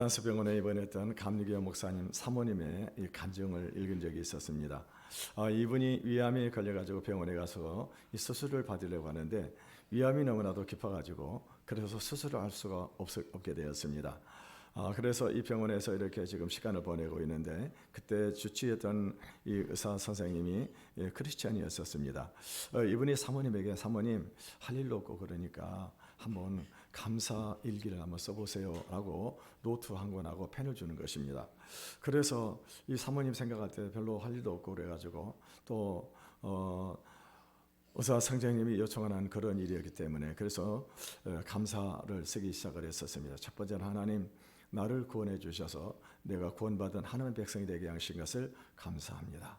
안스병원에 입원했던 감리교 목사님 사모님의 이 간증을 읽은 적이 있었습니다. 이분이 위암에 걸려가지고 병원에 가서 이 수술을 받으려고 하는데 위암이 너무나도 깊어가지고 그래서 수술을 할 수가 없게 되었습니다. 그래서 이 병원에서 이렇게 지금 시간을 보내고 있는데 그때 주치했던 이 의사 선생님이 크리스찬이었었습니다. 이분이 사모님에게 사모님 할 일도 없고 그러니까 한번 감사 일기를 한번 써보세요 라고 노트 한 권하고 펜을 주는 것입니다. 그래서 이 사모님 생각할 때 별로 할 일도 없고 그래가지고 또 의사 선생님이 요청하는 그런 일이었기 때문에 그래서 감사를 쓰기 시작을 했었습니다. 첫 번째는 하나님 나를 구원해 주셔서 내가 구원받은 하나님의 백성이 되게 하신 것을 감사합니다.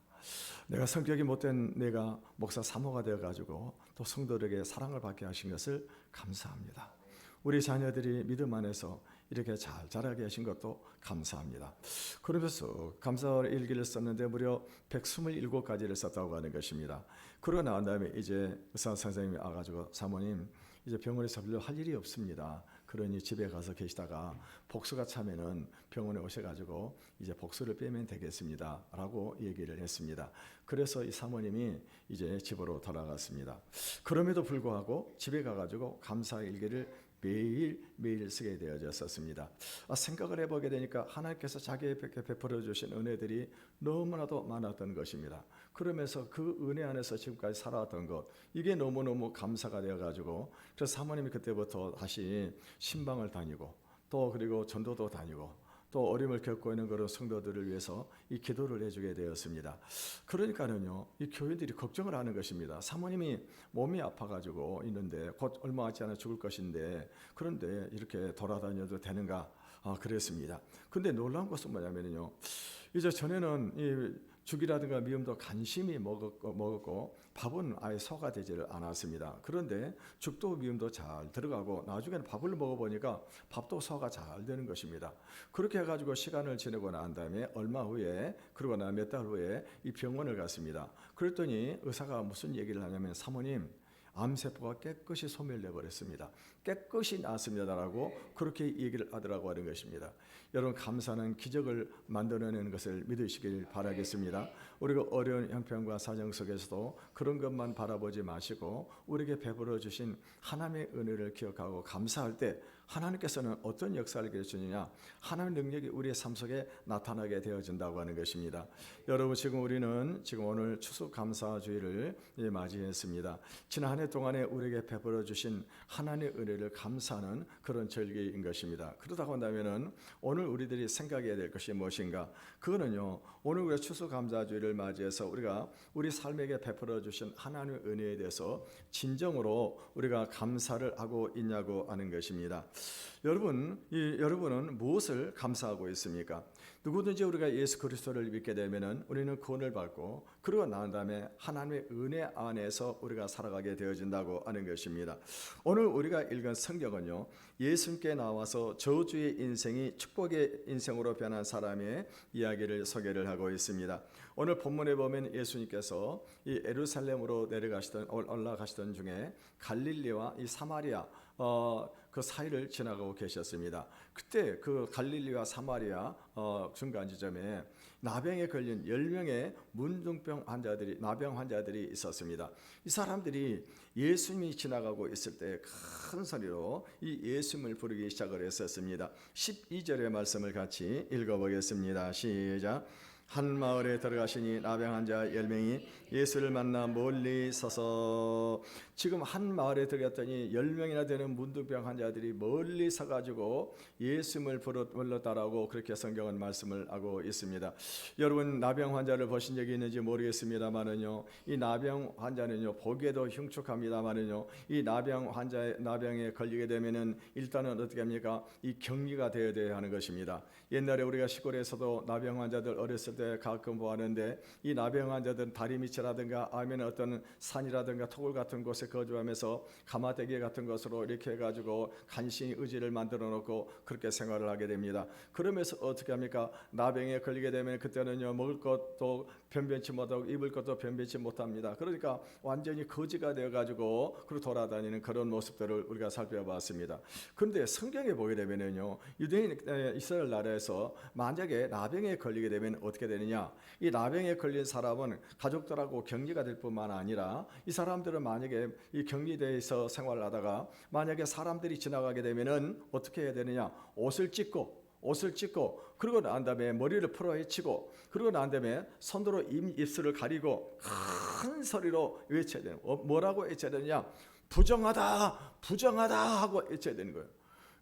내가 성격이 못된 내가 목사 사모가 되어가지고 또 성도들에게 사랑을 받게 하신 것을 감사합니다. 우리 자녀들이 믿음 안에서 이렇게 잘 자라게 하신 것도 감사합니다. 그러면서 감사 일기를 썼는데 무려 127가지를 썼다고 하는 것입니다. 그러고 나온 다음에 이제 의사 선생님이 와가지고 사모님 이제 병원에서 별로 할 일이 없습니다. 그러니 집에 가서 계시다가 복수가 차면은 병원에 오셔가지고 이제 복수를 빼면 되겠습니다 라고 얘기를 했습니다. 그래서 이 사모님이 이제 집으로 돌아갔습니다. 그럼에도 불구하고 집에 가가지고 감사 일기를 매일 쓰게 되어졌었습니다. 생각을 해보게 되니까 하나님께서 자기에게 베풀어 주신 은혜들이 너무나도 많았던 것입니다. 그러면서 그 은혜 안에서 지금까지 살아왔던 것 이게 너무너무 감사가 되어가지고 그래서 사모님이 그때부터 다시 신방을 다니고 또 그리고 전도도 다니고 또 어려움을 겪고 있는 그런 성도들을 위해서 이 기도를 해주게 되었습니다. 그러니까는요, 이 교인들이 걱정을 하는 것입니다. 사모님이 몸이 아파가지고 있는데 곧 얼마 있지 않아 죽을 것인데 그런데 이렇게 돌아다녀도 되는가? 그랬습니다. 근데 놀라운 것은 뭐냐면요, 이제 전에는 이 죽이라든가 미음도 간심히 먹었고 밥은 아예 소화가 되지를 않았습니다. 그런데 죽도 미음도 잘 들어가고 나중에는 밥을 먹어보니까 밥도 소화가 잘 되는 것입니다. 그렇게 해가지고 시간을 지내고 난 다음에 얼마 후에 그러고 나 몇 달 후에 이 병원을 갔습니다. 그랬더니 의사가 무슨 얘기를 하냐면 사모님 암세포가 깨끗이 소멸돼 버렸습니다. 깨끗이 나았습니다라고 그렇게 얘기를 하더라고 하는 것입니다. 여러분 감사는 기적을 만들어내는 것을 믿으시길 바라겠습니다. 우리가 어려운 형편과 사정 속에서도 그런 것만 바라보지 마시고 우리에게 베풀어 주신 하나님의 은혜를 기억하고 감사할 때 하나님께서는 어떤 역사를 해주느냐 하나님의 능력이 우리의 삶 속에 나타나게 되어진다고 하는 것입니다. 여러분 지금 우리는 지금 오늘 추수감사주의를 맞이했습니다. 지난 한 해 동안에 우리에게 베풀어 주신 하나님의 은혜를 감사하는 그런 절기인 것입니다. 그러다고 한다면 오늘 우리들이 생각해야 될 것이 무엇인가? 그거는요 오늘 우리가 추수감사주의를 맞이해서 우리가 우리 삶에게 베풀어 주신 하나님의 은혜에 대해서 진정으로 우리가 감사를 하고 있냐고 하는 것입니다. 여러분은 무엇을 감사하고 있습니까? 누구든지 우리가 예수 그리스도를 믿게 되면은 우리는 구원을 받고 그러고 난 다음에 하나님의 은혜 안에서 우리가 살아가게 되어진다고 하는 것입니다. 오늘 우리가 읽은 성경은요 예수님께 나와서 저주의 인생이 축복의 인생으로 변한 사람의 이야기를 소개를 하고 있습니다. 오늘 본문에 보면 예수님께서 이 예루살렘으로 올라가시던 중에 갈릴리와 이 사마리아 그 사이를 지나가고 계셨습니다. 그때 그 갈릴리와 사마리아 중간 지점에 나병에 걸린 10명의 문둥병 환자들이 나병 환자들이 있었습니다. 이 사람들이 예수님이 지나가고 있을 때 큰 소리로 이 예수님을 부르기 시작을 했었습니다. 12절의 말씀을 같이 읽어보겠습니다. 시작. 한 마을에 들어가시니 나병 환자 10명이 예수를 만나 멀리 서서 지금 한 마을에 들어갔더니 10명이나 되는 문둥병 환자들이 멀리 서가지고 예수님을 불렀다라고 그렇게 성경은 말씀을 하고 있습니다. 여러분 나병 환자를 보신 적이 있는지 모르겠습니다만은요 이 나병 환자는요 보기에도 흉측합니다만은요 이 나병에 걸리게 되면은 일단은 어떻게 합니까? 이 격리가 되어야 하는 것입니다. 옛날에 우리가 시골에서도 나병 환자들 어렸을 때 때 가끔 보았는데 이 나병 환자들은 다리 밑이라든가 아니면 어떤 산이라든가 토굴 같은 곳에 거주하면서 가마대기 같은 것으로 이렇게 해가지고 간신히 의지를 만들어 놓고 그렇게 생활을 하게 됩니다. 그러면서 어떻게 합니까? 나병에 걸리게 되면 그때는요, 먹을 것도 변변치 못하고 입을 것도 변변치 못합니다. 그러니까 완전히 거지가 되어가지고 그리고 돌아다니는 그런 모습들을 우리가 살펴봤습니다. 그런데 성경에 보게 되면요, 유대인 이스라엘 나라에서 만약에 나병에 걸리게 되면 어떻게 되느냐? 이 나병에 걸린 사람은 가족들하고 격리가 될 뿐만 아니라 이 사람들은 만약에 이 격리대에서 생활하다가 만약에 사람들이 지나가게 되면은 어떻게 해야 되느냐? 옷을 찢고 그리고 난 다음에 머리를 풀어 헤치고 그리고 난 다음에 손으로 입술을 가리고 큰 소리로 외쳐야 되는 뭐라고 외쳐야 되느냐? 부정하다 하고 외쳐야 되는 거예요.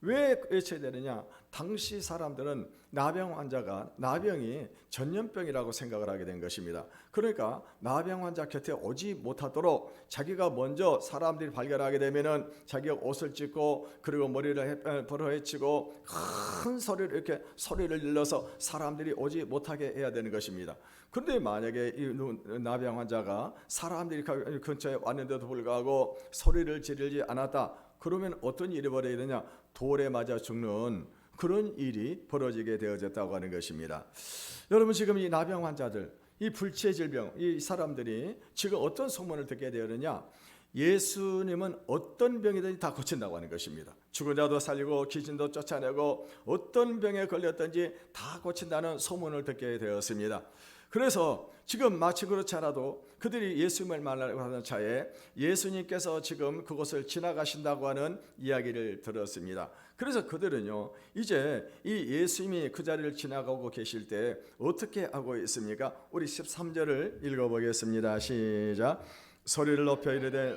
왜 외쳐야 되느냐? 당시 사람들은 나병 환자가 나병이 전염병이라고 생각을 하게 된 것입니다. 그러니까 나병 환자 곁에 오지 못하도록 자기가 먼저 사람들이 발견하게 되면은 자기가 옷을 찢고 그리고 머리를 벌어헤치고 큰 소리를 이렇게 소리를 질러서 사람들이 오지 못하게 해야 되는 것입니다. 그런데 만약에 이 나병 환자가 사람들이 근처에 왔는데도 불구하고 소리를 지르지 않았다. 그러면 어떤 일이 벌어야 되냐? 돌에 맞아 죽는 그런 일이 벌어지게 되어졌다고 하는 것입니다. 여러분, 지금 이 나병 환자들, 이 불치의 질병, 이 사람들이 지금 어떤 소문을 듣게 되었느냐? 예수님은 어떤 병이든지 다 고친다고 하는 것입니다. 죽은 자도 살리고 귀신도 쫓아내고 어떤 병에 걸렸든지 다 고친다는 소문을 듣게 되었습니다. 그래서 지금 마치 그렇지 않아도 그들이 예수님을 만나려고 하는 차에 예수님께서 지금 그곳을 지나가신다고 하는 이야기를 들었습니다. 그래서 그들은요, 이제 이 예수님이 그 자리를 지나가고 계실 때 어떻게 하고 있습니까? 우리 13절을 읽어보겠습니다. 시작. 소리를 높여 이르되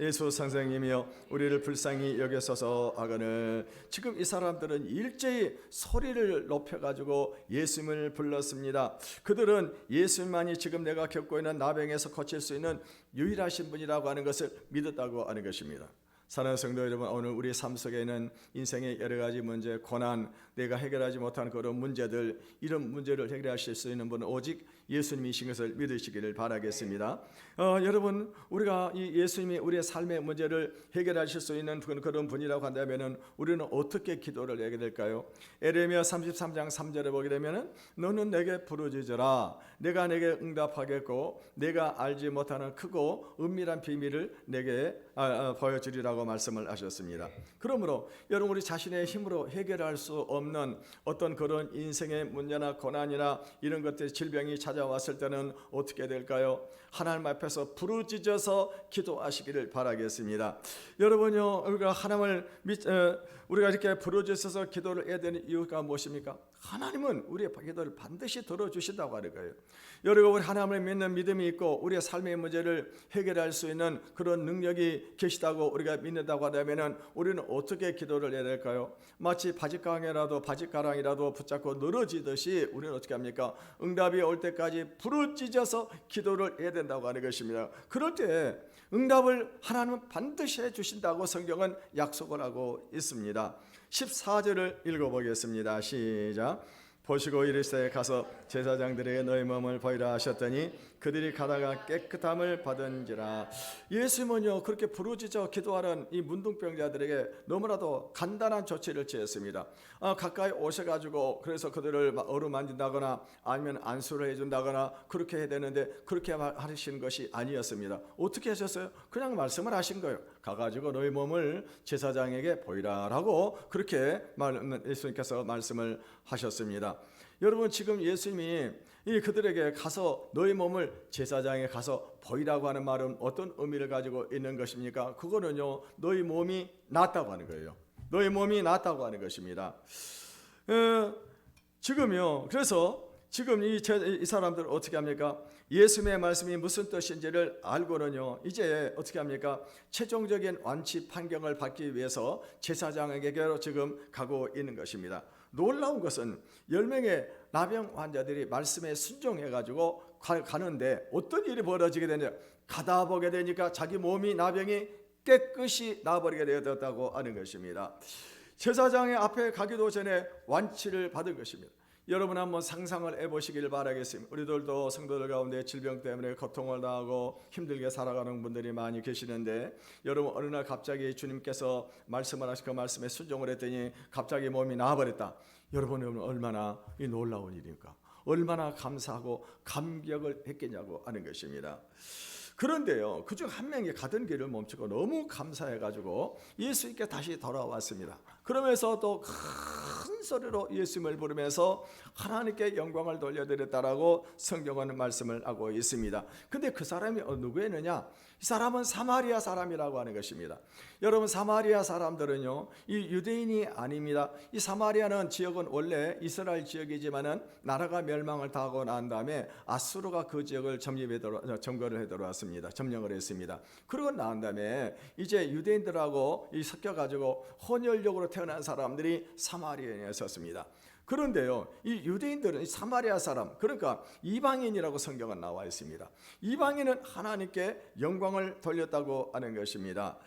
예수 선생님이여 우리를 불쌍히 여기소서 하거늘. 지금 이 사람들은 일제히 소리를 높여가지고 예수님을 불렀습니다. 그들은 예수님만이 지금 내가 겪고 있는 나병에서 고칠 수 있는 유일하신 분이라고 하는 것을 믿었다고 하는 것입니다. 사랑하는 성도 여러분, 오늘 우리 삶 속에 있는 인생의 여러 가지 문제, 고난, 내가 해결하지 못한 그런 문제들, 이런 문제를 해결하실 수 있는 분은 오직 예수님이신 것을 믿으시기를 바라겠습니다. 여러분, 우리가 이 예수님이 우리의 삶의 문제를 해결하실 수 있는 그런 분이라고 한다면 우리는 어떻게 기도를 하게 될까요? 에레미야 33장 3절에 보게 되면 너는 내게 부르짖으라 내가 내게 응답하겠고 내가 알지 못하는 크고 은밀한 비밀을 내게 보여주리라고 말씀을 하셨습니다. 그러므로 여러분, 우리 자신의 힘으로 해결할 수 없는 어떤 그런 인생의 문제나 고난이나 이런 것들, 질병이 찾아왔을 때는 어떻게 될까요? 하나님 앞에서 부르짖어서 기도하시기를 바라겠습니다. 여러분요, 우리가 하나님을 우리가 이렇게 부르짖어서 기도를 해야 되는 이유가 무엇입니까? 하나님은 우리의 기도를 반드시 들어주신다고 하는 거예요. 여러분, 우리 하나님을 믿는 믿음이 있고 우리의 삶의 문제를 해결할 수 있는 그런 능력이 계시다고 우리가 믿는다고 하다면 우리는 어떻게 기도를 해야 될까요? 마치 바짓가랑이라도 붙잡고 늘어지듯이 우리는 어떻게 합니까? 응답이 올 때까지 부르짖어서 기도를 해야 된다고 하는 것입니다. 그럴 때 응답을 하나님은 반드시 해주신다고 성경은 약속을 하고 있습니다. 14절을 읽어보겠습니다. 시작. 보시고 이르시되 가서 제사장들에게 너희 몸을 보이라 하셨더니 그들이 가다가 깨끗함을 받은지라. 예수님은요, 그렇게 부르짖어 기도하는 이 문둥병자들에게 너무나도 간단한 조치를 취했습니다. 가까이 오셔가지고 그래서 그들을 어루만진다거나 아니면 안수를 해준다거나 그렇게 해야 되는데 그렇게 하시는 것이 아니었습니다. 어떻게 하셨어요? 그냥 말씀을 하신 거예요. 가가지고 너희 몸을 제사장에게 보이라라고 그렇게 예수님께서 말씀을 하셨습니다. 여러분, 지금 예수님이 그들에게 가서 너희 몸을 제사장에 가서 보이라고 하는 말은 어떤 의미를 가지고 있는 것입니까? 그거는요, 너희 몸이 낫다고 하는 거예요. 너희 몸이 낫다고 하는 것입니다. 지금요, 그래서 지금 이 사람들은 어떻게 합니까? 예수님의 말씀이 무슨 뜻인지를 알고는요, 이제 어떻게 합니까? 최종적인 완치 판결을 받기 위해서 제사장에게로 지금 가고 있는 것입니다. 놀라운 것은 10명의 나병 환자들이 말씀에 순종해가지고 가는데 어떤 일이 벌어지게 되냐? 가다 보게 되니까 자기 몸이 나병이 깨끗이 나버리게 되었다고 하는 것입니다. 제사장의 앞에 가기도 전에 완치를 받은 것입니다. 여러분 한번 상상을 해보시길 바라겠습니다. 우리들도 성도들 가운데 질병 때문에 고통을 당하고 힘들게 살아가는 분들이 많이 계시는데, 여러분 어느 날 갑자기 주님께서 말씀을 하시고 그 말씀에 순종을 했더니 갑자기 몸이 나아버렸다. 여러분 얼마나 놀라운 일입니까? 얼마나 감사하고 감격을 했겠냐고 하는 것입니다. 그런데요, 그중 한 명이 가던 길을 멈추고 너무 감사해가지고 예수님께 다시 돌아왔습니다. 그러면서 또 큰 소리로 예수님을 부르면서 하나님께 영광을 돌려드렸다라고 성경은 말씀을 하고 있습니다. 근데 그 사람이 누구였느냐? 이 사람은 사마리아 사람이라고 하는 것입니다. 여러분, 사마리아 사람들은요, 이 유대인이 아닙니다. 이 사마리아는 지역은 원래 이스라엘 지역이지만은 나라가 멸망을 당하고 난 다음에 아수르가 그 지역을 점거를 해 들어왔습니다. 점령을 했습니다. 그러고 난 다음에 이제 유대인들하고 섞여가지고 혼혈적으로 태어난 사람들이 사마리아인이었습니다. 그런데요, 이 유대인들은 사마리아 사람, 그러니까 이방인이라고 성경은 나와 있습니다. 이방인은 하나님께 영광을 돌렸다고 하는 것입니다.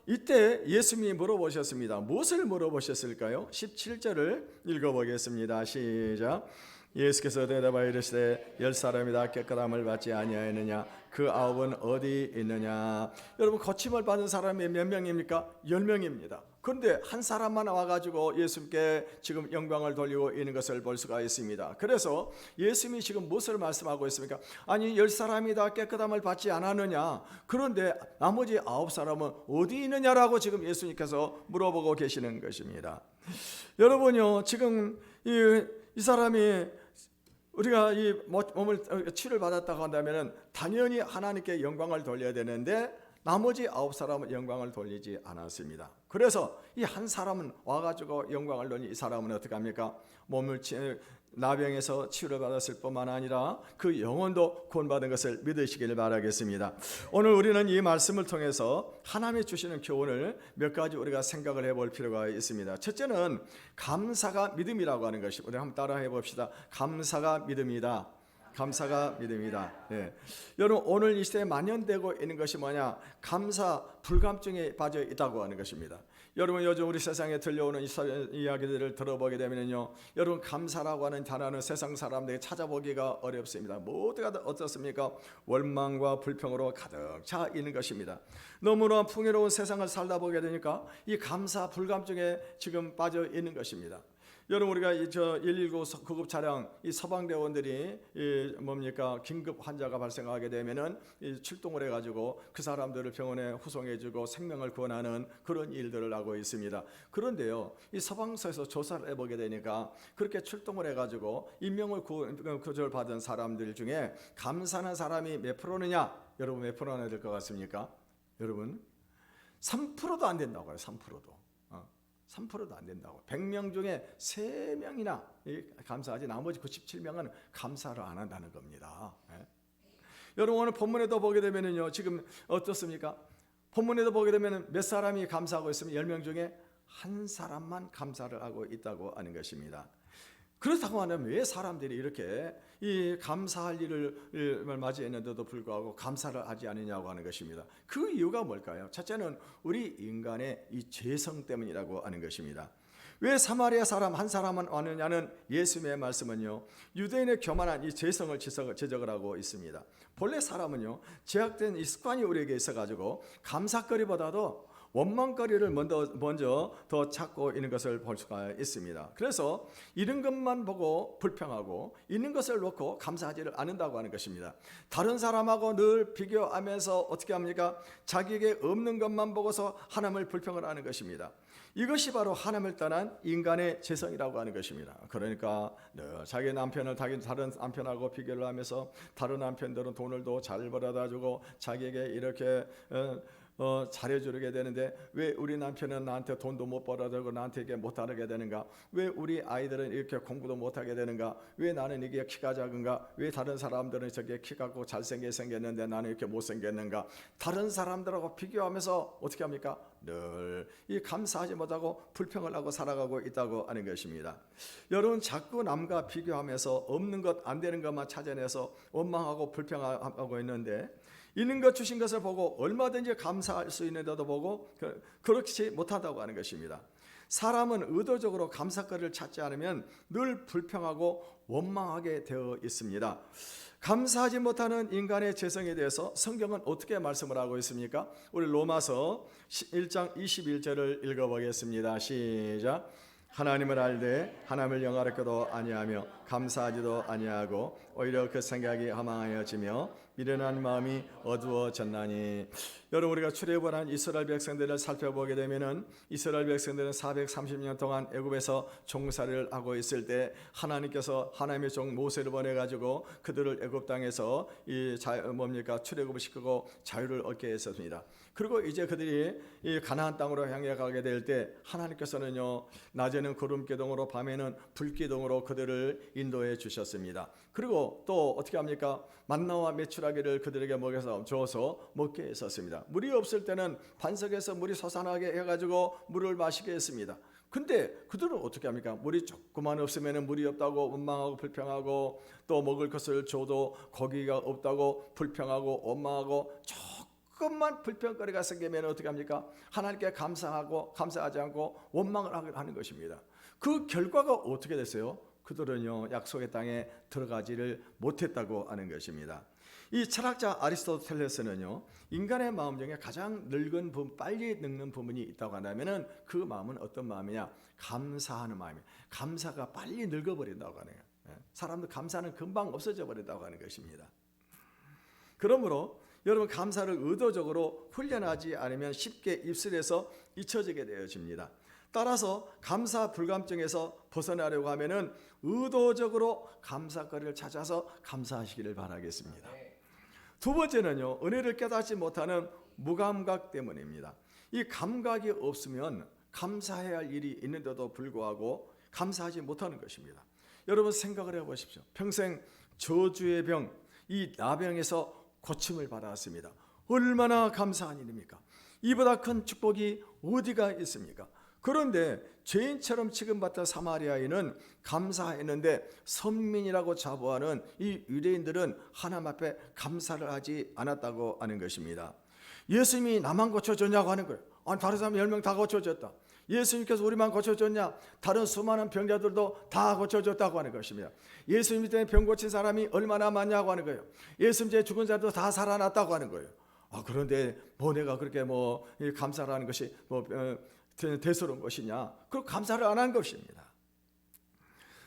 이때 예수님이 물어보셨습니다. 무엇을 물어보셨을까요? 17절을 읽어보겠습니다. 시작. 예수께서 대답하여 이르시되 10사람이 다 깨끗함을 받지 아니하였느냐? 그 9은 어디 있느냐? 여러분, 거침을 받은 사람이 몇 명입니까? 10명입니다. 그런데 한 사람만 와가지고 예수님께 지금 영광을 돌리고 있는 것을 볼 수가 있습니다. 그래서 예수님이 지금 무엇을 말씀하고 있습니까? 아니, 10사람이 다 깨끗함을 받지 않았느냐? 그런데 나머지 9사람은 어디 있느냐라고 지금 예수님께서 물어보고 계시는 것입니다. 여러분요, 지금 이 사람이 우리가 이 몸을 치료를 받았다고 한다면 당연히 하나님께 영광을 돌려야 되는데 나머지 9사람은 영광을 돌리지 않았습니다. 그래서 이 한 사람은 와가지고 영광을 돌린 이 사람은 어떻게 합니까? 몸을 나병에서 치료를 받았을 뿐만 아니라 그 영혼도 구원받은 것을 믿으시길 바라겠습니다. 오늘 우리는 이 말씀을 통해서 하나님이 주시는 교훈을 몇 가지 우리가 생각을 해볼 필요가 있습니다. 첫째는 감사가 믿음이라고 하는 것이, 우리 한번 따라 해봅시다. 감사가 믿음이다. 감사가 믿음이다. 네. 여러분, 오늘 이 시대에 만연되고 있는 것이 뭐냐? 감사 불감증에 빠져 있다고 하는 것입니다. 여러분, 요즘 우리 세상에 들려오는 이야기들을 들어보게 되면요, 여러분, 감사라고 하는 단어는 세상 사람들이 찾아보기가 어렵습니다. 모두가 어떻습니까? 원망과 불평으로 가득 차 있는 것입니다. 너무나 풍요로운 세상을 살다 보게 되니까 이 감사 불감증에 지금 빠져 있는 것입니다. 여러분, 우리가 119 구급 차량 이 소방대원들이 긴급 환자가 발생하게 되면은 출동을 해가지고 그 사람들을 병원에 후송해주고 생명을 구원하는 그런 일들을 하고 있습니다. 그런데요, 이 소방서에서 조사를 해보게 되니까 그렇게 출동을 해가지고 인명을 구조를 받은 사람들 중에 감사하는 사람이 몇 프로느냐? 여러분, 몇 프로나 될 것 같습니까? 여러분, 3%도 안 된다고 해요. 3%도. 3%도 안 된다고. 100명 중에 3명이나 감사하지 나머지 97명은 감사를 안 한다는 겁니다. 여러분, 오늘 본문에도 보게 되면요, 지금 어떻습니까? 본문에도 보게 되면 몇 사람이 감사하고 있으면 10명 중에 한 사람만 감사를 하고 있다고 하는 것입니다. 그렇다고 하면 왜 사람들이 이렇게 이 감사할 일을 맞이했는데도 불구하고 감사를 하지 않느냐고 하는 것입니다. 그 이유가 뭘까요? 첫째는 우리 인간의 이 죄성 때문이라고 하는 것입니다. 왜 사마리아 사람 한 사람만 왔느냐는 예수님의 말씀은요, 유대인의 교만한 이 죄성을 지적을 하고 있습니다. 본래 사람은요, 제약된 이 습관이 우리에게 있어가지고 감사거리보다도 원망거리를 먼저 더 찾고 있는 것을 볼 수가 있습니다. 그래서 이런 것만 보고 불평하고 있는 것을 놓고 감사하지를 않는다고 하는 것입니다. 다른 사람하고 늘 비교하면서 어떻게 합니까? 자기에게 없는 것만 보고서 하나님을 불평을 하는 것입니다. 이것이 바로 하나님을 떠난 인간의 죄성이라고 하는 것입니다. 그러니까 자기 남편을 다른 남편하고 비교를 하면서 다른 남편들은 돈을 더 잘 벌어다 주고 자기에게 이렇게 잘해주게 되는데 왜 우리 남편은 나한테 돈도 못 벌어들고 나한테 이게 못하게 되는가? 왜 우리 아이들은 이렇게 공부도 못하게 되는가? 왜 나는 이게 키가 작은가? 왜 다른 사람들은 저게 키 작고 잘생겨 생겼는데 나는 이렇게 못생겼는가? 다른 사람들하고 비교하면서 어떻게 합니까? 늘 이 감사하지 못하고 불평을 하고 살아가고 있다고 하는 것입니다. 여러분, 자꾸 남과 비교하면서 없는 것, 안 되는 것만 찾아내서 원망하고 불평하고 있는데 있는 것 주신 것을 보고 얼마든지 감사할 수 있는데도 보고 그렇지 못하다고 하는 것입니다. 사람은 의도적으로 감사거리를 찾지 않으면 늘 불평하고 원망하게 되어 있습니다. 감사하지 못하는 인간의 죄성에 대해서 성경은 어떻게 말씀을 하고 있습니까? 우리 로마서 1장 21절을 읽어보겠습니다. 시작. 하나님을 알되 하나님을 영화롭게도 아니하며 감사하지도 아니하고 오히려 그 생각이 허망하여지며 미련한 마음이 어두워졌나니. 여러분, 우리가 출애굽을 한 이스라엘 백성들을 살펴보게 되면은 이스라엘 백성들은 430년 동안 애굽에서 종살이를 하고 있을 때 하나님께서 하나님의 종 모세를 보내 가지고 그들을 애굽 땅에서 출애굽을 시키고 자유를 얻게 했었습니다. 그리고 이제 그들이 이 가나안 땅으로 향해 가게 될 때 하나님께서는요, 낮에는 구름 기둥으로 밤에는 불 기둥으로 그들을 인도해 주셨습니다. 그리고 또 어떻게 합니까? 만나와 메추라기를 그들에게 먹여서 줘서 먹게 했었습니다. 물이 없을 때는 반석에서 물이 솟아나게 해가지고 물을 마시게 했습니다. 근데 그들은 어떻게 합니까? 물이 조금만 없으면 물이 없다고 원망하고 불평하고, 또 먹을 것을 줘도 고기가 없다고 불평하고 원망하고, 조금만 불평거리가 생기면 어떻게 합니까? 하나님께 감사하지 않고 원망을 하는 것입니다. 그 결과가 어떻게 됐어요? 그들은요, 약속의 땅에 들어가지를 못했다고 하는 것입니다. 이 철학자 아리스토텔레스는요, 인간의 마음 중에 가장 늙은 부분, 빨리 늙는 부분이 있다고 한다면은 그 마음은 어떤 마음이냐? 감사하는 마음이에요. 감사가 빨리 늙어버린다고 하네요. 사람들 감사는 금방 없어져 버린다고 하는 것입니다. 그러므로 여러분, 감사를 의도적으로 훈련하지 않으면 쉽게 입술에서 잊혀지게 되어집니다. 따라서 감사 불감증에서 벗어나려고 하면은 의도적으로 감사거리를 찾아서 감사하시기를 바라겠습니다. 두 번째는요, 은혜를 깨닫지 못하는 무감각 때문입니다. 이 감각이 없으면 감사해야 할 일이 있는데도 불구하고 감사하지 못하는 것입니다. 여러분, 생각을 해보십시오. 평생 저주의 병, 이 나병에서 고침을 받았습니다. 얼마나 감사한 일입니까? 이보다 큰 축복이 어디가 있습니까? 그런데 죄인처럼 취급받던 사마리아인은 감사했는데 선민이라고 자부하는 이 유대인들은 하나님 앞에 감사를 하지 않았다고 하는 것입니다. 예수님이 나만 고쳐줬냐고 하는 거예요. 아니, 다른 사람 10명 다 고쳐줬다. 예수님께서 우리만 고쳐줬냐? 다른 수많은 병자들도 다 고쳐줬다고 하는 것입니다. 예수님 때문에 병 고친 사람이 얼마나 많냐고 하는 거예요. 예수님 때문에 죽은 자도 다 살아났다고 하는 거예요. 그런데 내가 그렇게 감사를 하는 것이 대수로운 것이냐? 그럼 감사를 안 한 것입니다.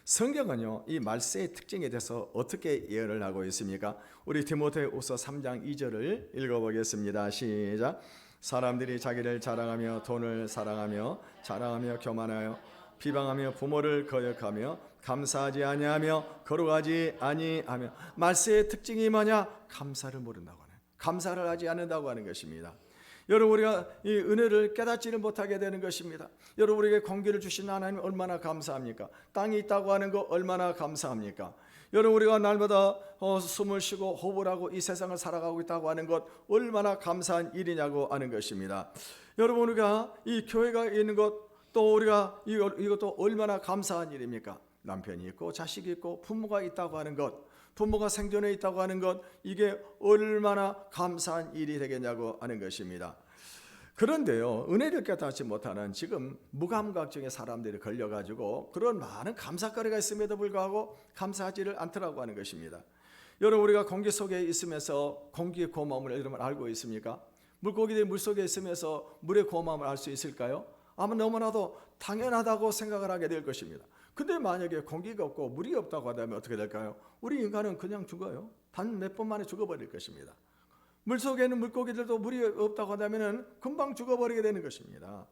성경은요, 이 말세의 특징에 대해서 어떻게 예언을 하고 있습니까? 우리 디모데후서 3장 2절을 읽어보겠습니다. 시작. 사람들이 자기를 자랑하며 돈을 사랑하며 자랑하며 교만하여 비방하며 부모를 거역하며 감사하지 아니하며 거룩하지 아니하며. 말세의 특징이 뭐냐? 감사를 모른다고 하는, 감사를 하지 않는다고 하는 것입니다. 여러분, 우리가 이 은혜를 깨닫지를 못하게 되는 것입니다. 여러분, 우리에게 공기를 주신 하나님 얼마나 감사합니까? 땅이 있다고 하는 거 얼마나 감사합니까? 여러분, 우리가 날마다 숨을 쉬고 호흡을 하고 이 세상을 살아가고 있다고 하는 것 얼마나 감사한 일이냐고 하는 것입니다. 여러분, 우리가 이 교회가 있는 것, 또 우리가 이것도 얼마나 감사한 일입니까? 남편이 있고 자식이 있고 부모가 있다고 하는 것, 부모가 생존해 있다고 하는 것, 이게 얼마나 감사한 일이 되겠냐고 하는 것입니다. 그런데요, 은혜를 깨닫지 못하는 지금 무감각증의 사람들이 걸려가지고 그런 많은 감사거리가 있음에도 불구하고 감사하지를 않더라고 하는 것입니다. 여러분, 우리가 공기 속에 있으면서 공기의 고마움을 여러분 알고 있습니까? 물고기들이 물속에 있으면서 물의 고마움을 알 수 있을까요? 아마 너무나도 당연하다고 생각을 하게 될 것입니다. 근데 만약에 공기가 없고 물이 없다고 하다면 어떻게 될까요? 우리 인간은 그냥 죽어요. 단 몇 번 만에 죽어버릴 것입니다. 물속에 있는 물고기들도 물이 없다고 하다면 금방 죽어버리게 되는 것입니다.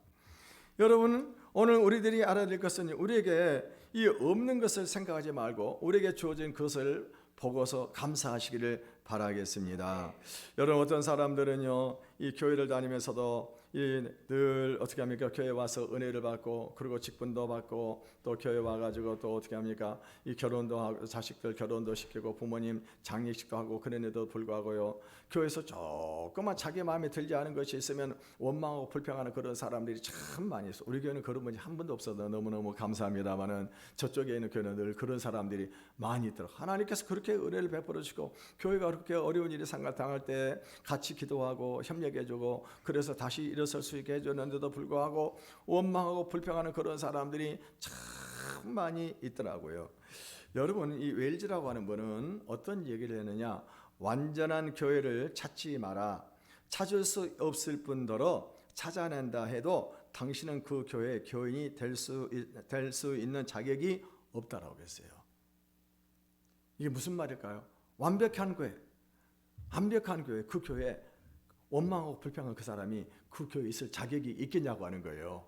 여러분, 오늘 우리들이 알아야 될 것은 우리에게 이 없는 것을 생각하지 말고 우리에게 주어진 것을 보고서 감사하시기를 바라겠습니다. 여러분, 어떤 사람들은요, 이 교회를 다니면서도 늘 어떻게 합니까? 교회 와서 은혜를 받고, 그리고 직분도 받고, 또 교회 와가지고 또 어떻게 합니까? 이 결혼도 하고, 자식들 결혼도 시키고, 부모님 장례식도 하고, 그런데도 불구하고요, 교회에서 조금만 자기 마음에 들지 않은 것이 있으면 원망하고 불평하는 그런 사람들이 참 많이 있어. 우리 교회는 그런 분이 한 분도 없어서 너무너무 감사합니다만은 저쪽에 있는 교회는 늘 그런 사람들이 많이 있더라고요. 하나님께서 그렇게 은혜를 베풀어 주시고, 교회가 그렇게 어려운 일이 당할 때 같이 기도하고 협력해주고, 그래서 다시 일어서 일어설 수 있게 해줬는데도 불구하고 원망하고 불평하는 그런 사람들이 참 많이 있더라고요. 여러분, 이 웰즈라고 하는 분은 어떤 얘기를 했느냐, 완전한 교회를 찾지 마라. 찾을 수 없을 뿐더러 찾아낸다 해도 당신은 그 교회의 교인이 될 수 있는 자격이 없다라고 했어요. 이게 무슨 말일까요? 완벽한 교회, 그 교회에 원망하고 불평한 그 사람이 그 교회에 있을 자격이 있겠냐고 하는 거예요.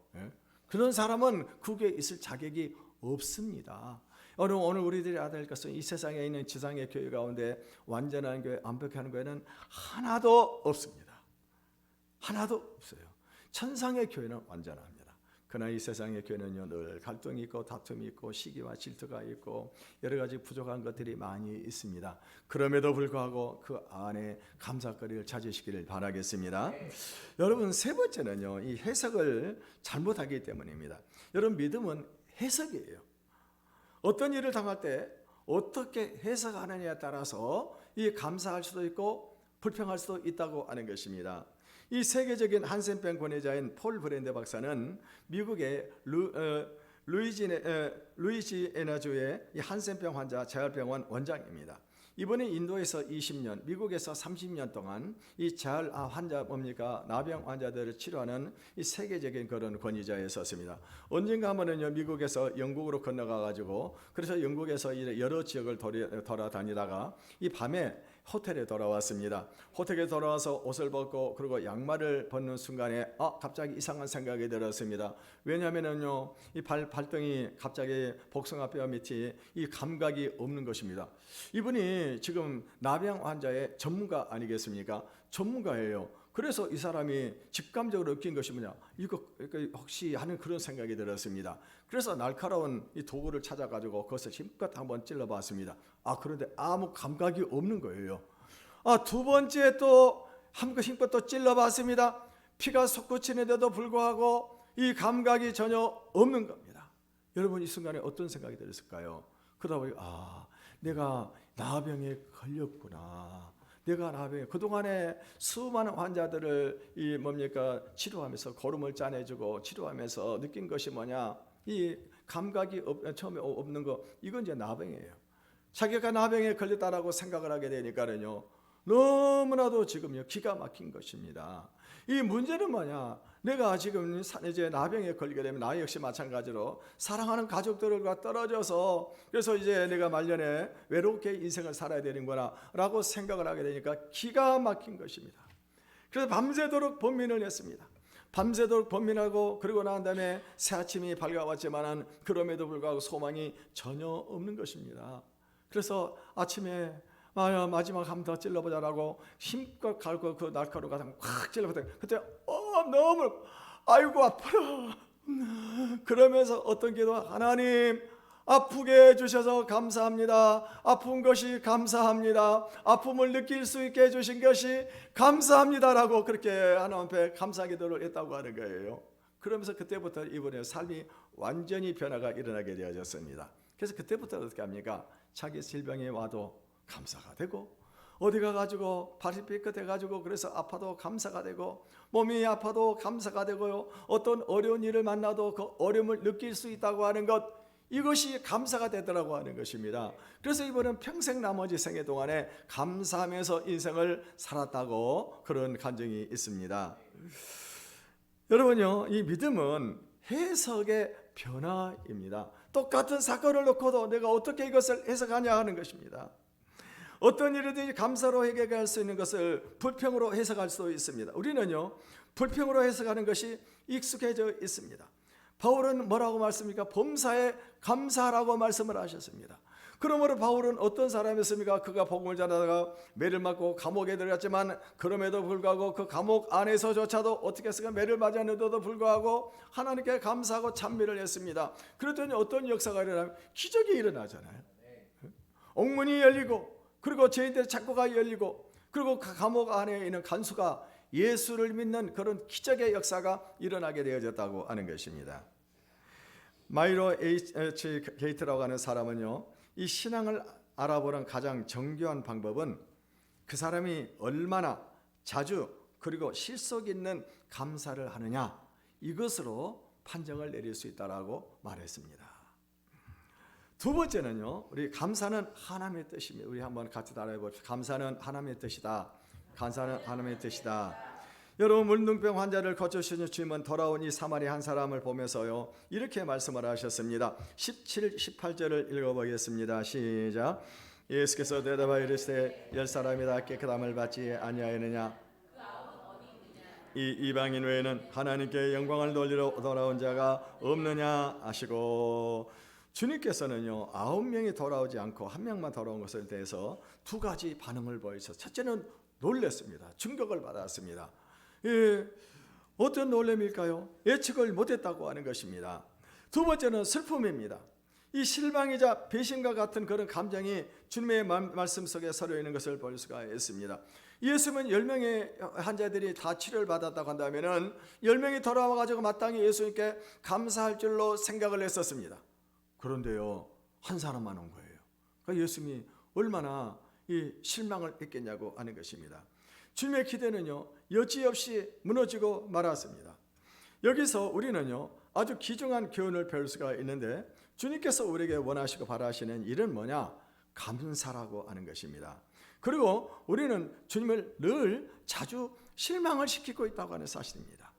그런 사람은 그 교회에 있을 자격이 없습니다. 오늘 우리들이 알아야 될 것은 이 세상에 있는 지상의 교회 가운데 완전한 교회, 완벽한 교회는 하나도 없습니다. 하나도 없어요. 천상의 교회는 완전합니다. 그러나 이 세상의 교회는요, 늘 갈등이 있고 다툼이 있고 시기와 질투가 있고 여러 가지 부족한 것들이 많이 있습니다. 그럼에도 불구하고 그 안에 감사거리를 찾으시기를 바라겠습니다. 여러분, 세 번째는요, 이 해석을 잘못하기 때문입니다. 여러분, 믿음은 해석이에요. 어떤 일을 당할 때 어떻게 해석하느냐에 따라서 이 감사할 수도 있고 불평할 수도 있다고 하는 것입니다. 이 세계적인 한센병 권위자인 폴 브랜드 박사는 미국의 루이지애나주의 한센병 환자 재활병원 원장입니다. 이분은 인도에서 20년, 미국에서 30년 동안 이 재활 환자 나병 환자들을 치료하는 이 세계적인 그런 권위자였었습니다. 언젠가 하면은요, 미국에서 영국으로 건너가 가지고 그래서 영국에서 여러 지역을 돌아다니다가 이 밤에 호텔에 돌아왔습니다. 호텔에 돌아와서 옷을 벗고 그리고 양말을 벗는 순간에 갑자기 이상한 생각이 들었습니다. 왜냐하면은요, 이 발등이 갑자기 복숭아뼈 밑이 이 감각이 없는 것입니다. 이분이 지금 나병 환자의 전문가 아니겠습니까? 전문가예요. 그래서 이 사람이 직감적으로 느낀 것이 뭐냐, 이거 혹시 하는 그런 생각이 들었습니다. 그래서 날카로운 이 도구를 찾아가지고 그것을 힘껏 한번 찔러봤습니다. 그런데 아무 감각이 없는 거예요. 두 번째 또 힘껏 또 찔러봤습니다. 피가 솟구치는데도 불구하고 이 감각이 전혀 없는 겁니다. 여러분, 이 순간에 어떤 생각이 들었을까요? 그러다 보니 내가 나병에 걸렸구나. 내가 나병에 그동안에 수많은 환자들을 치료하면서 고름을 짜내주고 치료하면서 느낀 것이 뭐냐, 이 감각이 처음에 없는 거, 이건 이제 나병이에요. 자기가 나병에 걸렸다라고 생각을 하게 되니까는요, 너무나도 지금요 기가 막힌 것입니다. 이 문제는 뭐냐, 내가 지금 이제 나병에 걸리게 되면 나 역시 마찬가지로 사랑하는 가족들과 떨어져서 그래서 이제 내가 말년에 외롭게 인생을 살아야 되는구나 라고 생각을 하게 되니까 기가 막힌 것입니다. 그래서 밤새도록 번민을 했습니다. 밤새도록 번민하고 그리고 난 다음에 새아침이 밝아왔지만 그럼에도 불구하고 소망이 전혀 없는 것입니다. 그래서 아침에 마지막 한 번 더 찔러보자라고 힘껏 갈고 그 날카로운 가장 확 찔러보더니 그때 너무 아이고 아파요. 그러면서 어떤 기도, 하나님 아프게 해주셔서 감사합니다. 아픈 것이 감사합니다. 아픔을 느낄 수 있게 해주신 것이 감사합니다라고 그렇게 하나님 앞에 감사 기도를 했다고 하는 거예요. 그러면서 그때부터 이분의 삶이 완전히 변화가 일어나게 되어졌습니다. 그래서 그때부터 어떻게 합니까? 자기 질병이 와도 감사가 되고 어디 가가지고 발이 삐끗해가지고 그래서 아파도 감사가 되고 몸이 아파도 감사가 되고요. 어떤 어려운 일을 만나도 그 어려움을 느낄 수 있다고 하는 것, 이것이 감사가 되더라고 하는 것입니다. 그래서 이분은 평생 나머지 생애 동안에 감사하면서 인생을 살았다고 그런 간증이 있습니다. 여러분요, 이 믿음은 해석의 변화입니다. 똑같은 사건을 놓고도 내가 어떻게 이것을 해석하냐 하는 것입니다. 어떤 일이든지 감사로 해결할 수 있는 것을 불평으로 해석할 수도 있습니다. 우리는요, 불평으로 해석하는 것이 익숙해져 있습니다. 바울은 뭐라고 말씀입니까? 범사에 감사하라고 말씀을 하셨습니다. 그러므로 바울은 어떤 사람이었습니까? 그가 복음을 전하다가 매를 맞고 감옥에 들어갔지만 그럼에도 불구하고 그 감옥 안에서조차도 어떻게 했을까? 매를 맞았는데도 불구하고 하나님께 감사하고 찬미를 했습니다. 그랬더니 어떤 역사가 일어나면 기적이 일어나잖아요. 옥문이 열리고 그리고 죄인들의 창고가 열리고 그리고 그 감옥 안에 있는 간수가 예수를 믿는 그런 기적의 역사가 일어나게 되어졌다고 하는 것입니다. 마이로 H. 게이트라고 하는 사람은요, 이 신앙을 알아보는 가장 정교한 방법은 그 사람이 얼마나 자주 그리고 실속 있는 감사를 하느냐, 이것으로 판정을 내릴 수 있다라고 말했습니다. 두 번째는요, 우리 감사는 하나님의 뜻입니다. 우리 한번 같이 따라해 봅시다. 감사는 하나님의 뜻이다. 감사는 하나님의 뜻이다. 여러분, 문둥병 환자를 고쳐주신 주님은 돌아온 이 사마리아 한 사람을 보면서요, 이렇게 말씀을 하셨습니다. 17, 18절을 읽어보겠습니다. 시작. 예수께서 대답하여 이르시되 10사람이 깨끗함을 받지 아니하였느냐? 이 이방인 외에는 하나님께 영광을 돌리러 돌아온 자가 없느냐 하시고, 주님께서는요 9명이 돌아오지 않고 1명만 돌아온 것에 대해서 두 가지 반응을 보이셔서, 첫째는 놀랐습니다. 충격을 받았습니다. 어떤 놀람일까요? 예측을 못했다고 하는 것입니다. 두 번째는 슬픔입니다. 이 실망이자 배신과 같은 그런 감정이 주님의 말씀 속에 서려 있는 것을 볼 수가 있습니다. 예수님은 10명의 환자들이 다 치료를 받았다고 한다면 10명이 돌아와가지고 마땅히 예수님께 감사할 줄로 생각을 했었습니다. 그런데요, 한 사람만 온 거예요. 그러니까 예수님이 얼마나 이 실망을 했겠냐고 하는 것입니다. 주님의 기대는요 여지없이 무너지고 말았습니다. 여기서 우리는요 아주 귀중한 교훈을 배울 수가 있는데, 주님께서 우리에게 원하시고 바라시는 일은 뭐냐? 감사라고 하는 것입니다. 그리고 우리는 주님을 늘 자주 실망을 시키고 있다고 하는 사실입니다.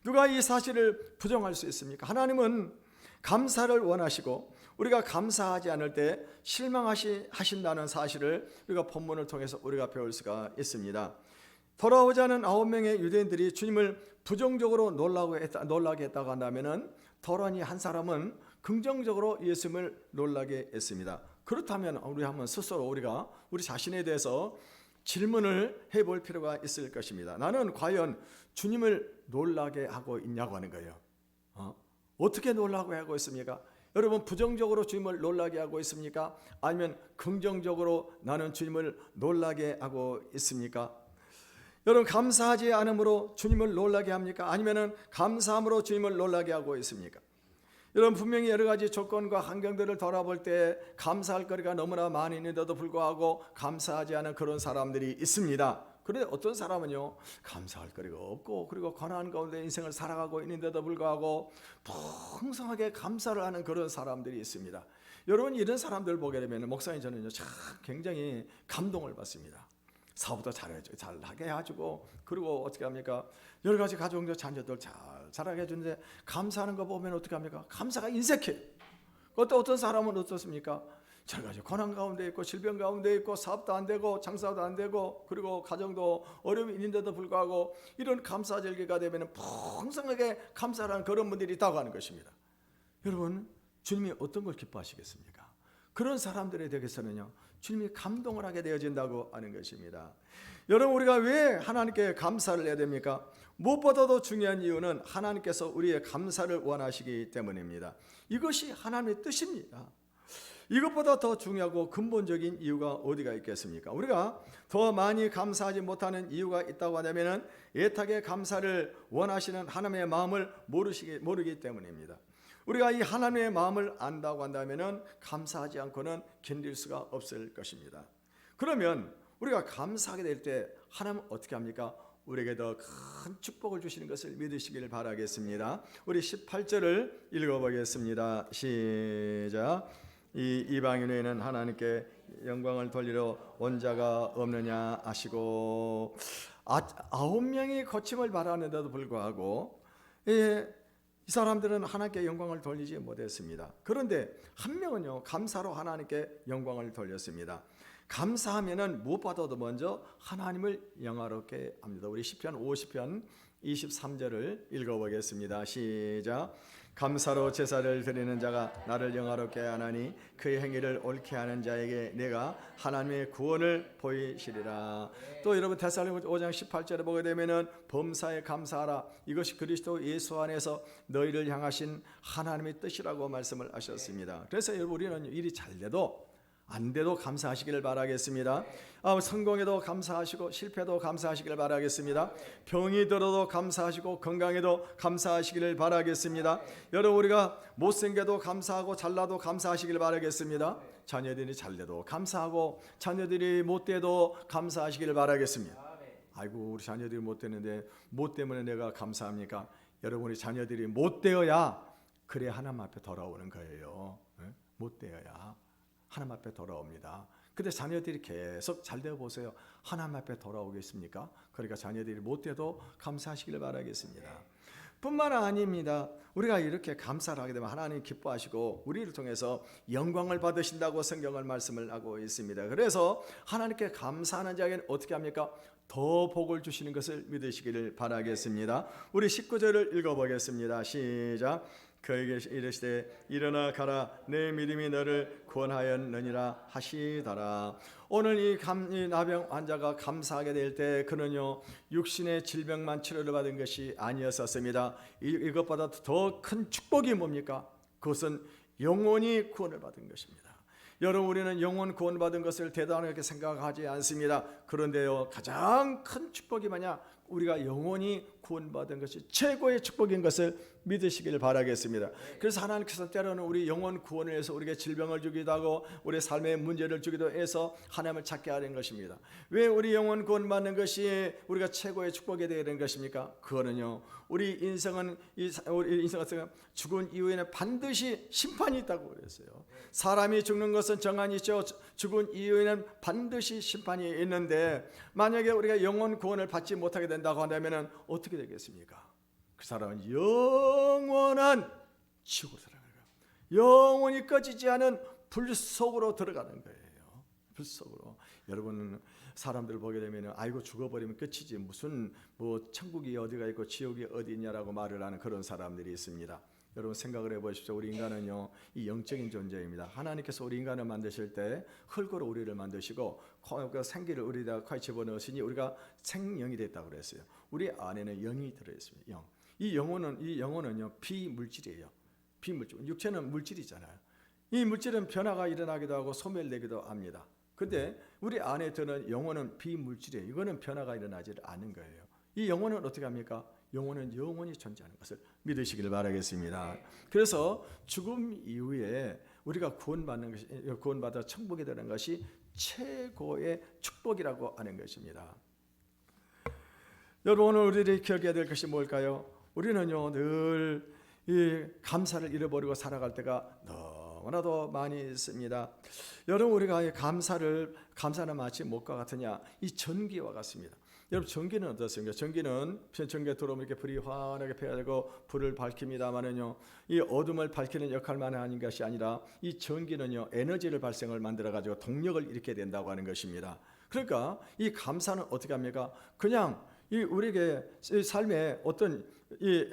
누가 이 사실을 부정할 수 있습니까? 하나님은 감사를 원하시고 우리가 감사하지 않을 때 실망하신다는 사실을 우리가 본문을 통해서 우리가 배울 수가 있습니다. 돌아오지 않은 9명의 유대인들이 주님을 부정적으로 놀라게 했다고 한다면, 더러니 한 사람은 긍정적으로 예수님을 놀라게 했습니다. 그렇다면 우리 한번 스스로 우리가 우리 자신에 대해서 질문을 해볼 필요가 있을 것입니다. 나는 과연 주님을 놀라게 하고 있냐고 하는 거예요. 어떻게 놀라게 하고 있습니까? 여러분, 부정적으로 주님을 놀라게 하고 있습니까? 아니면 긍정적으로 나는 주님을 놀라게 하고 있습니까? 여러분, 감사하지 않음으로 주님을 놀라게 합니까? 아니면 감사함으로 주님을 놀라게 하고 있습니까? 여러분, 분명히 여러 가지 조건과 환경들을 돌아볼 때 감사할 거리가 너무나 많이 있는데도 불구하고 감사하지 않은 그런 사람들이 있습니다. 그런데 어떤 사람은요 감사할 거리가 없고, 그리고 고난 가운데 인생을 살아가고 있는데도 불구하고 풍성하게 감사를 하는 그런 사람들이 있습니다. 여러분, 이런 사람들 보게 되면 목사님 저는요 참 굉장히 감동을 받습니다. 사업도 잘하게 해주고, 그리고 어떻게 합니까? 여러 가지 가정들 자녀들 잘 자라게 해주는데 감사하는 거 보면 어떻게 합니까? 감사가 인색해요. 어떤 사람은 어떻습니까? 여러 가지 고난 가운데 있고, 질병 가운데 있고, 사업도 안 되고, 장사도 안 되고, 그리고 가정도 어려움이 있는데도 불구하고 이런 감사 절기가 되면 풍성하게 감사하는 그런 분들이 있다고 하는 것입니다. 여러분, 주님이 어떤 걸 기뻐하시겠습니까? 그런 사람들에 대해서는요 주님이 감동을 하게 되어진다고 하는 것입니다. 여러분, 우리가 왜 하나님께 감사를 해야 됩니까? 무엇보다도 중요한 이유는 하나님께서 우리의 감사를 원하시기 때문입니다. 이것이 하나님의 뜻입니다. 이것보다 더 중요하고 근본적인 이유가 어디가 있겠습니까? 우리가 더 많이 감사하지 못하는 이유가 있다고 하면 애타게 감사를 원하시는 하나님의 마음을 모르기 때문입니다. 우리가 이 하나님의 마음을 안다고 한다면 감사하지 않고는 견딜 수가 없을 것입니다. 그러면 우리가 감사하게 될 때 하나님은 어떻게 합니까? 우리에게 더 큰 축복을 주시는 것을 믿으시길 바라겠습니다. 우리 18절을 읽어보겠습니다. 시작. 이 이방인에는 하나님께 영광을 돌리러 온 자가 없느냐 하시고, 9명이 고침을 받았는데도 불구하고 이 사람들은 하나님께 영광을 돌리지 못했습니다. 그런데 한 명은요 감사로 하나님께 영광을 돌렸습니다. 감사하면은 무엇보다도 먼저 하나님을 영화롭게 합니다. 우리 시편 50편 23절을 읽어보겠습니다. 시작. 감사로 제사를 드리는 자가 나를 영화롭게 하나니 그의 행위를 옳게 하는 자에게 내가 하나님의 구원을 보이시리라. 또 여러분, 데살로니가 5장 18절에 보게 되면은 범사에 감사하라. 이것이 그리스도 예수 안에서 너희를 향하신 하나님의 뜻이라고 말씀을 하셨습니다. 그래서 여러분, 우리는 일이 잘 돼도 안 돼도 감사하시기를 바라겠습니다. 성공에도 감사하시고 실패도 감사하시기를 바라겠습니다. 병이 들어도 감사하시고 건강에도 감사하시기를 바라겠습니다. 여러분, 우리가 못생겨도 감사하고 잘나도 감사하시기를 바라겠습니다. 자녀들이 잘돼도 감사하고 자녀들이 못돼도 감사하시기를 바라겠습니다. 아이고 우리 자녀들이 못 되는데 뭐 때문에 내가 감사합니까? 여러분이 자녀들이 못 되어야 그래 하나님 앞에 돌아오는 거예요. 못 되어야 하나님 앞에 돌아옵니다. 근데 자녀들이 계속 잘 되어 보세요. 하나님 앞에 돌아오겠습니까? 그러니까 자녀들이 못 돼도 감사하시길 바라겠습니다. 뿐만 아닙니다. 우리가 이렇게 감사를 하게 되면 하나님 기뻐하시고 우리를 통해서 영광을 받으신다고 성경을 말씀을 하고 있습니다. 그래서 하나님께 감사하는 자에게는 어떻게 합니까? 더 복을 주시는 것을 믿으시기를 바라겠습니다. 우리 19절을 읽어보겠습니다. 시작. 그에게 이르시되 일어나 가라 내 믿음이 너를 구원하였느니라 하시더라. 오늘 이 나병 환자가 감사하게 될 때 그는요 육신의 질병만 치료를 받은 것이 아니었었습니다. 이것보다 더 큰 축복이 뭡니까? 그것은 영원히 구원을 받은 것입니다. 여러분 우리는 영원 구원받은 것을 대단하게 생각하지 않습니다. 그런데요 가장 큰 축복이 뭐냐? 우리가 영원히 구원받은 것이 최고의 축복인 것을 믿으시길 바라겠습니다. 그래서 하나님께서 때로는 우리 영원 구원을 위해서 우리에게 질병을 주기도 하고 우리 삶의 문제를 주기도 해서 하나님을 찾게 하는 것입니다. 왜 우리 영원 구원받는 것이 우리가 최고의 축복이 되는 것입니까? 그거는요 우리 인생은 죽은 이후에는 반드시 심판이 있다고 그랬어요. 사람이 죽는 것은 정한이 있죠. 죽은 이후에는 반드시 심판이 있는데 만약에 우리가 영원 구원을 받지 못하게 된다고 한다면 어떻게 되겠습니까? 그 사람은 영원한 지옥으로 들어가는 거예요. 영원히 꺼지지 않은 불 속으로 들어가는 거예요. 불 속으로. 여러분 사람들 보게 되면 아이고 죽어버리면 끝이지 무슨 뭐 천국이 어디가 있고 지옥이 어디 있냐라고 말을 하는 그런 사람들이 있습니다. 여러분 생각을 해보십시오. 우리 인간은요 이 영적인 존재입니다. 하나님께서 우리 인간을 만드실 때 흙으로 우리를 만드시고 생기를 우리에다 거의 집어넣으시니 우리가 생명이 됐다고 그랬어요. 우리 안에는 영이 들어있습니다. 영. 이 영혼은요 비물질이에요. 비물질. 육체는 물질이잖아요. 이 물질은 변화가 일어나기도 하고 소멸되기도 합니다. 근데 우리 안에 드는 영혼은 비물질이에요. 이거는 변화가 일어나지 않는 거예요. 이 영혼은 어떻게 합니까? 영혼은 영원히 존재하는 것을 믿으시기를 바라겠습니다. 그래서 죽음 이후에 우리가 구원받아 천국에 되는 것이 최고의 축복이라고 하는 것입니다. 여러분 오늘 우리들이 기억해야 될 것이 뭘까요? 우리는요 늘 이 감사를 잃어버리고 살아갈 때가 너무나도 많이 있습니다. 여러분 우리가 감사는 마치 무엇과 같으냐? 이 전기와 같습니다. 여러분 전기는 어떻습니까? 전기는 전기가 들어오면 이렇게 불이 환하게 펴가지고 불을 밝힙니다만은요 이 어둠을 밝히는 역할만 하는 것이 아니라 이 전기는요 에너지를 발생을 만들어 가지고 동력을 일으키게 된다고 하는 것입니다. 그러니까 이 감사는 어떻게 합니까? 그냥 이 우리에게 이 삶에 어떤 이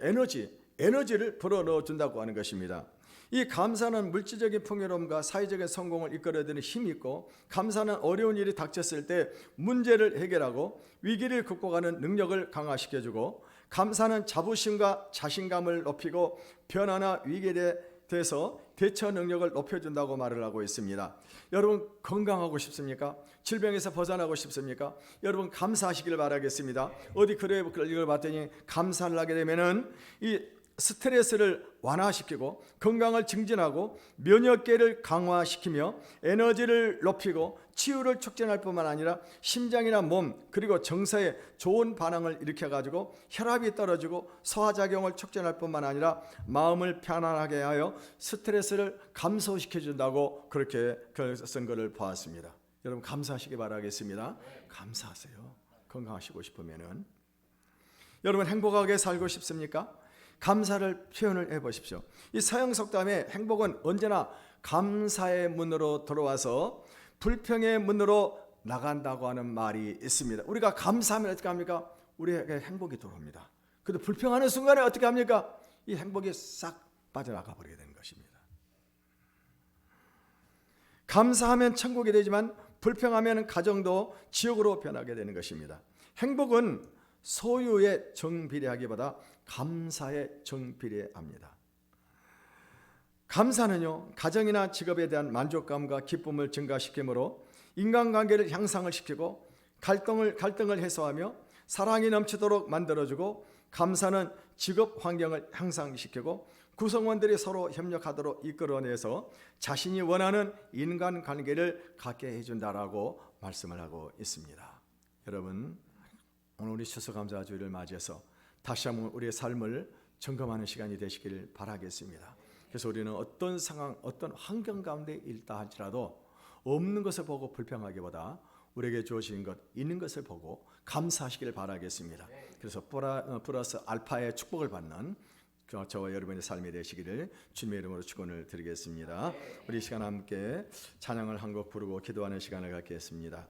에너지를 불어넣어 준다고 하는 것입니다. 이 감사는 물질적인 풍요로움과 사회적인 성공을 이끌어내는 힘이 있고 감사는 어려운 일이 닥쳤을 때 문제를 해결하고 위기를 극복하는 능력을 강화시켜주고 감사는 자부심과 자신감을 높이고 변화나 위기에 대해서 대처 능력을 높여준다고 말을 하고 있습니다. 여러분 건강하고 싶습니까? 질병에서 벗어나고 싶습니까? 여러분 감사하시길 바라겠습니다. 어디 글을 읽어봤더니 감사를 하게 되면은 이 스트레스를 완화시키고 건강을 증진하고 면역계를 강화시키며 에너지를 높이고 치유를 촉진할 뿐만 아니라 심장이나 몸 그리고 정서에 좋은 반응을 일으켜가지고 혈압이 떨어지고 소화작용을 촉진할 뿐만 아니라 마음을 편안하게 하여 스트레스를 감소시켜준다고 그렇게 쓴 것을 보았습니다. 여러분 감사하시기 바라겠습니다. 감사하세요. 건강하시고 싶으면은. 여러분 행복하게 살고 싶습니까? 감사를 표현을 해보십시오. 이 서양 속담에 행복은 언제나 감사의 문으로 들어와서 불평의 문으로 나간다고 하는 말이 있습니다. 우리가 감사하면 어떻게 합니까? 우리에게 행복이 들어옵니다. 그런데 불평하는 순간에 어떻게 합니까? 이 행복이 싹 빠져나가 버리게 되는 것입니다. 감사하면 천국이 되지만 불평하면 가정도 지옥으로 변하게 되는 것입니다. 행복은 소유에 정비례하기보다 감사에 정비례합니다. 감사는요 가정이나 직업에 대한 만족감과 기쁨을 증가시키므로 인간관계를 향상을 시키고 갈등을 해소하며 사랑이 넘치도록 만들어주고 감사는 직업 환경을 향상시키고 구성원들이 서로 협력하도록 이끌어내서 자신이 원하는 인간관계를 갖게 해준다라고 말씀을 하고 있습니다. 여러분 오늘 우리 추수감사주일을 맞이해서 다시 한번 우리의 삶을 점검하는 시간이 되시길 바라겠습니다. 그래서 우리는 어떤 상황, 어떤 환경 가운데 있다 할지라도 없는 것을 보고 불평하기보다 우리에게 주어진 것, 있는 것을 보고 감사하시길 바라겠습니다. 그래서 플러스 알파의 축복을 받는 저와 여러분의 삶이 되시기를 주님의 이름으로 축원을 드리겠습니다. 우리 이 시간 함께 찬양을 한 곡 부르고 기도하는 시간을 갖겠습니다.